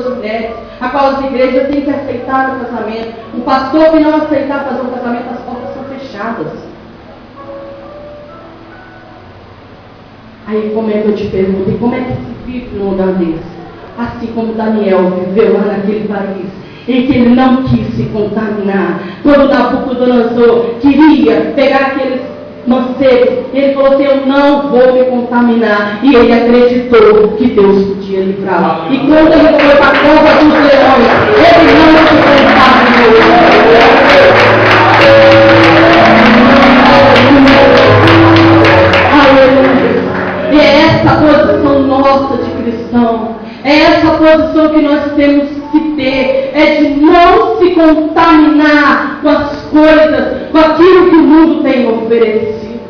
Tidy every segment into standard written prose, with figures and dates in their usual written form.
duas mulheres, a qual as igrejas têm que aceitar o casamento. O pastor que não aceitar fazer um casamento, as portas são fechadas. Aí como é que eu te pergunto, e como é que se vive num lugar desse? Assim como Daniel viveu lá naquele país, em que ele não quis se contaminar. Quando Nabucodonosor queria pegar aqueles mancebos, ele falou assim: eu não vou me contaminar. E ele acreditou que Deus podia livrá-lo. E quando ele foi para a cova dos leões, ele não se contaminou. Aleluia. E é essa posição nossa de cristão. É essa posição que nós temos que ter, é de não se contaminar com as coisas, com aquilo que o mundo tem oferecido.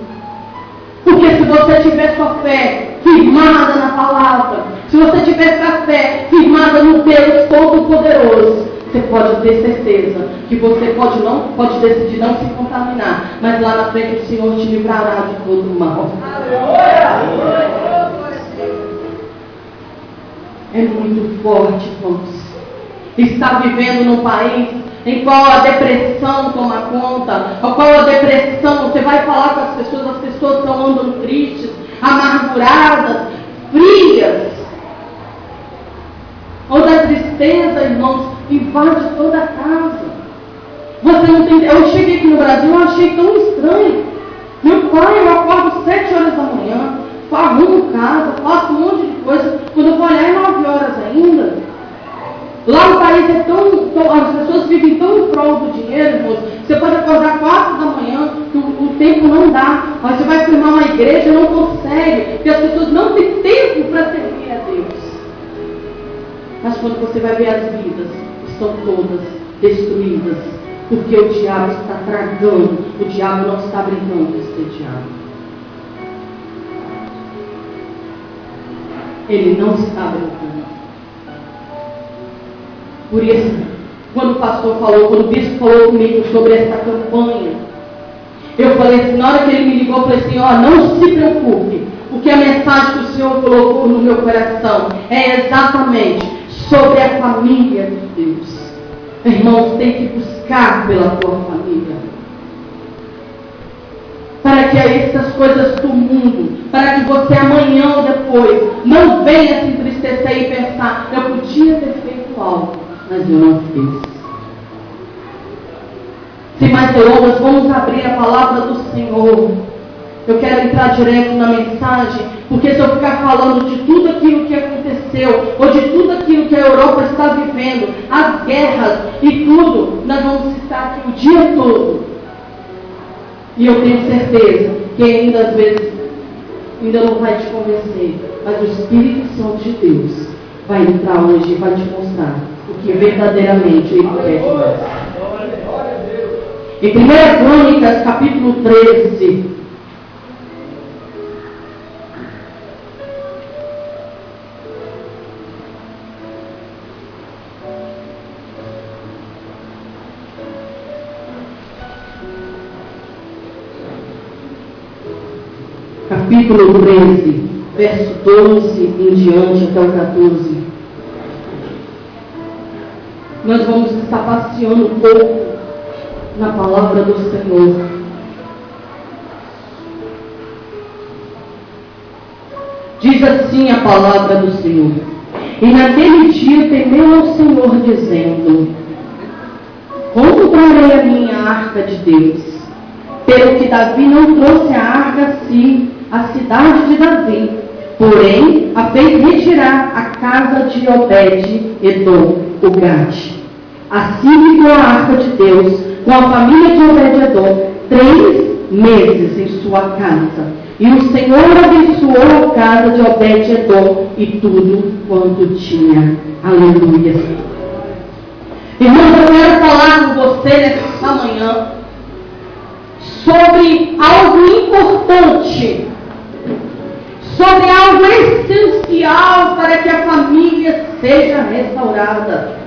Porque se você tiver sua fé firmada na palavra, se você tiver sua fé firmada no Deus Todo-Poderoso, você pode ter certeza que você pode decidir não se contaminar, mas lá na frente o Senhor te livrará de todo o mal. É muito forte, irmãos. Está vivendo num país em qual a depressão toma conta, a qual a depressão, você vai falar com as pessoas estão andando tristes, amarguradas, frias. Onde a tristeza, irmãos, invade toda a casa. Você não tem. Eu cheguei aqui no Brasil, eu achei tão estranho. Meu pai, eu acordo 7 horas da manhã, arrumo casa, faço um monte de coisa. Quando eu vou olhar é 9 horas ainda. Lá no país é as pessoas vivem tão em prol do dinheiro, irmãos. Você pode acordar 4 da manhã, o tempo não dá. Mas você vai firmar uma igreja, não consegue, porque as pessoas não têm tempo para servir a Deus. Mas quando você vai ver as vidas, estão todas destruídas, porque o diabo está tragando. O diabo não está brincando com esse diabo. Ele não está brincando. Por isso, quando o pastor falou, quando o bispo falou comigo sobre essa campanha, eu falei assim, na hora que ele me ligou, eu falei assim, não se preocupe, porque a mensagem que o Senhor colocou no meu coração é exatamente sobre a família de Deus. Irmãos, tem que buscar pela tua família. Para que essas coisas do mundo, para que você amanhã ou depois não venha se entristecer e pensar, eu podia ter feito algo, mas eu não fiz. Sem mais delongas, vamos abrir a palavra do Senhor. Eu quero entrar direto na mensagem, porque se eu ficar falando de tudo aquilo que aconteceu, ou de tudo aquilo que a Europa está vivendo, as guerras e tudo, nós vamos estar aqui o dia todo. E eu tenho certeza que ainda às vezes ainda não vai te convencer, mas o Espírito Santo de Deus vai entrar hoje e vai te mostrar o que verdadeiramente Ele quer de nós. Em 1 Crônicas, capítulo 13, capítulo 13, verso 12 em diante até o 14. Nós vamos estar passeando um pouco na palavra do Senhor. Diz assim a palavra do Senhor: e naquele dia temeu ao Senhor, dizendo: como trarei a minha arca de Deus? Pelo que Davi não trouxe a arca a si, a cidade de Davi, porém a fez retirar a casa de Obed-edom, o Gate. Assim ficou a arca de Deus com a família de Obed-edom 3 meses em sua casa. E o Senhor abençoou a casa de Obed-edom e tudo quanto tinha. Aleluia. Irmãos, eu quero falar com você nesta manhã sobre algo importante, sobre algo essencial para que a família seja restaurada.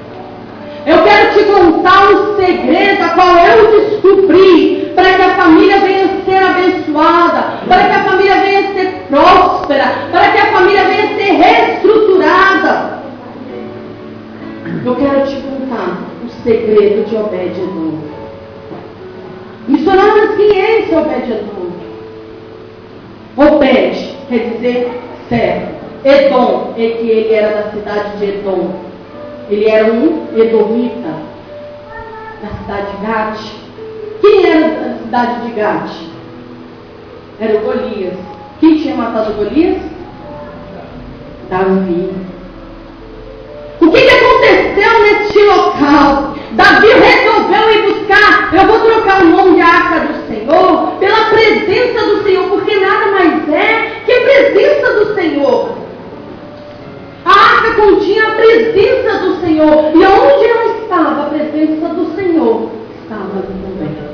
Eu quero te contar um segredo a qual eu descobri para que a família venha ser abençoada, para que a família venha ser próspera, para que a família venha ser reestruturada. Eu quero te contar o segredo de Obed-Edom. Missionários, quem é esse Obed-Edom? Obed quer dizer servo. Edom é que ele era da cidade de Edom. Ele era um edomita da cidade de Gate. Quem era da cidade de Gate? Era o Golias. Quem tinha matado Golias? Davi. O que aconteceu neste local? Davi resolveu ir buscar. Eu vou trocar o nome de Arca do Senhor pela presença do Senhor, porque nada mais é que a presença do Senhor. A arca continha a presença do Senhor. E onde ela estava, a presença do Senhor estava ali também.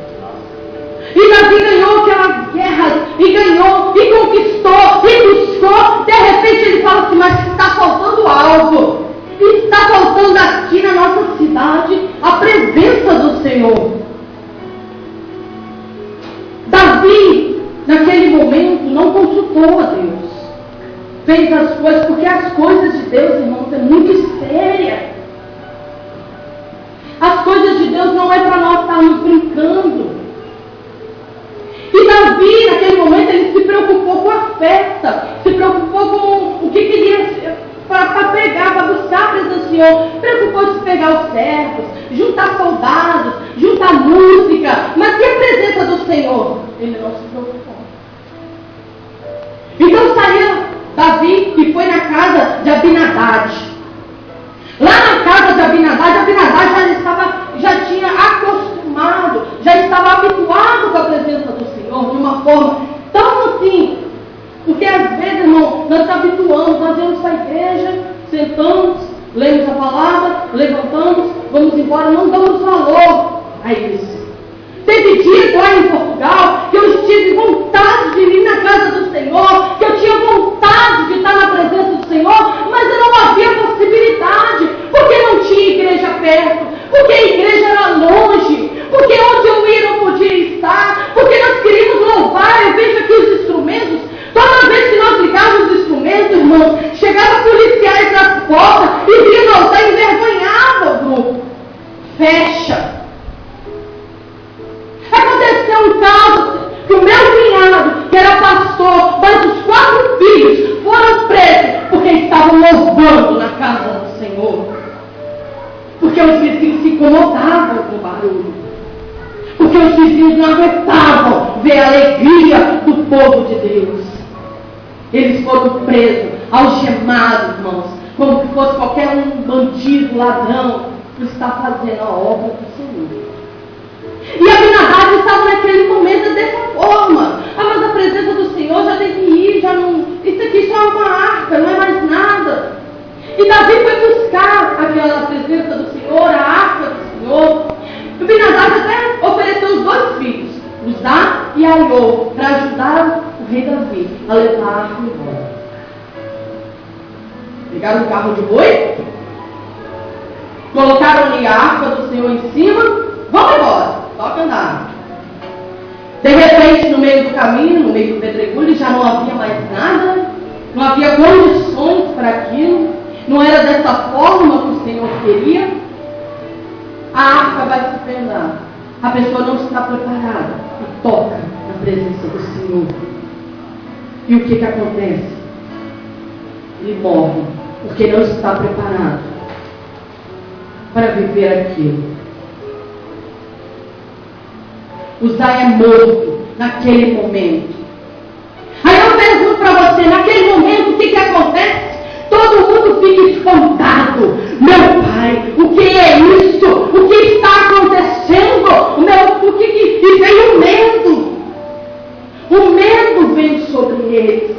E Davi ganhou aquelas guerras, e ganhou, e conquistou, e buscou. De repente ele fala assim, mas está faltando algo. Está faltando aqui na nossa cidade a presença do Senhor. Davi, naquele momento, não consultou a Deus. Fez as coisas, porque as coisas de Deus, irmãos, é muito séria. As coisas de Deus não é para nós estarmos brincando. E Davi, naquele momento, ele se preocupou com a festa, se preocupou com o que queria para pegar, para buscar a presença do Senhor. Preocupou-se em pegar os servos, juntar soldados, juntar música, mas e a presença do Senhor? Ele não se preocupou. Então saiu Davi e foi na casa de Abinadad. Lá na casa de Abinadad já tinha acostumado, já estava habituado com a presença do Senhor de uma forma tão assim. Porque às vezes, irmão, nós nos habituamos, nós vamos para a igreja, sentamos, lemos a palavra, levantamos, vamos embora, não damos valor a isso. Teve dias lá em Portugal que eu tive vontade de ir na casa do Senhor, que eu tinha vontade de estar na presença do Senhor, mas não havia possibilidade, porque não tinha igreja perto, porque a igreja era longe, porque onde eu ia não podia estar, porque nós queríamos louvar. Eu vejo aqui os instrumentos, toda vez que nós ligávamos os instrumentos, irmãos, chegavam policiais nas portas e vinham voltar e envergonhava o grupo. Fecha. Aconteceu um caso que o meu cunhado, que era pastor, mas os 4 filhos foram presos porque estavam louvando na casa do Senhor. Porque os vizinhos se incomodavam com o barulho. Porque os vizinhos não aguentavam ver a alegria do povo de Deus. Eles foram presos, algemados, irmãos, como se fosse qualquer um bandido, ladrão, que está fazendo a obra do Senhor. E Abinadad estava naquele momento dessa forma. Mas a presença do Senhor já tem que ir, já não. Isso aqui só é uma arca, não é mais nada. E Davi foi buscar aquela presença do Senhor, a arca do Senhor. E Abinadad até ofereceu os 2 filhos, Uzá e Aiô, para ajudar o rei Davi a levar a arca embora. Pegaram o carro de boi, colocaram-lhe a arca do Senhor em cima, vamos embora. Toca andar. De repente, no meio do caminho, no meio do pedregulho, já não havia mais nada, não havia condições para aquilo, não era dessa forma que o Senhor queria. A arca vai se penar. A pessoa não está preparada e toca na presença do Senhor. E o que acontece? Ele morre, porque não está preparado para viver aquilo. Uzá é morto naquele momento. Aí eu pergunto para você, naquele momento, o que acontece? Todo mundo fica espantado. Meu pai, o que é isso? O que está acontecendo? E vem o medo. O medo vem sobre eles.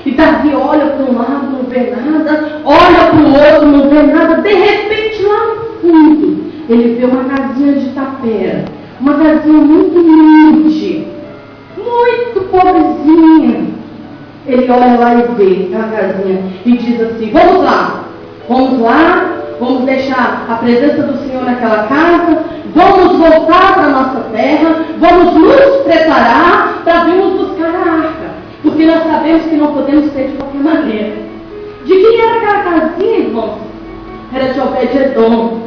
E Davi olha para um lado, não vê nada. Olha para o outro, não vê nada. De repente, lá no fundo, ele vê uma casinha de tapera, uma casinha muito humilde, muito pobrezinha. Ele olha lá e vê aquela casinha e diz assim: vamos lá, vamos deixar a presença do Senhor naquela casa, vamos voltar para a nossa terra, vamos nos preparar para virmos buscar a arca, porque nós sabemos que não podemos ter de qualquer maneira. De quem era aquela casinha, irmãos? Obed-Edom.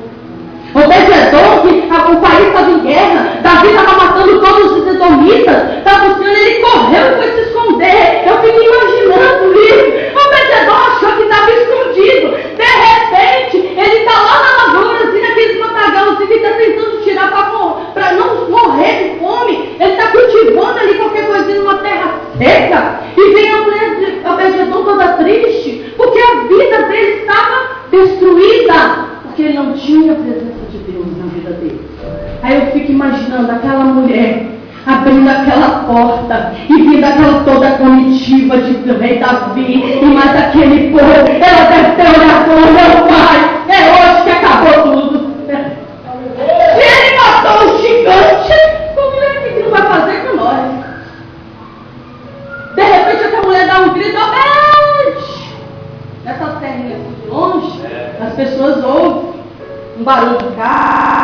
Obed-Edom, que o país estava em guerra, Davi estava matando todos os edomitas, estava buscando, ele correu e foi se esconder. Eu fico imaginando isso. Obed-Edom achou que estava escondido. De repente, ele está lá na lavoura, assim, naqueles matagãozinhos que está tentando tirar para não morrer de fome. Ele está cultivando ali qualquer coisinha numa terra seca. E vem a mulher de Obed-Edom toda triste, porque a vida dele estava destruída, porque ele não tinha a presença de Deus na vida dele. Aí eu fico imaginando aquela mulher abrindo aquela porta e vindo aquela toda comitiva de rei Davi e mais aquele povo. Ela deve ter olhado e meu pai, é hoje que acabou tudo. Se ele matou o gigante, como é que ele não vai fazer com nós? De repente essa mulher dá um grito, Obed! Nessa terrinha de longe, as pessoas ouvem um barulho de carro.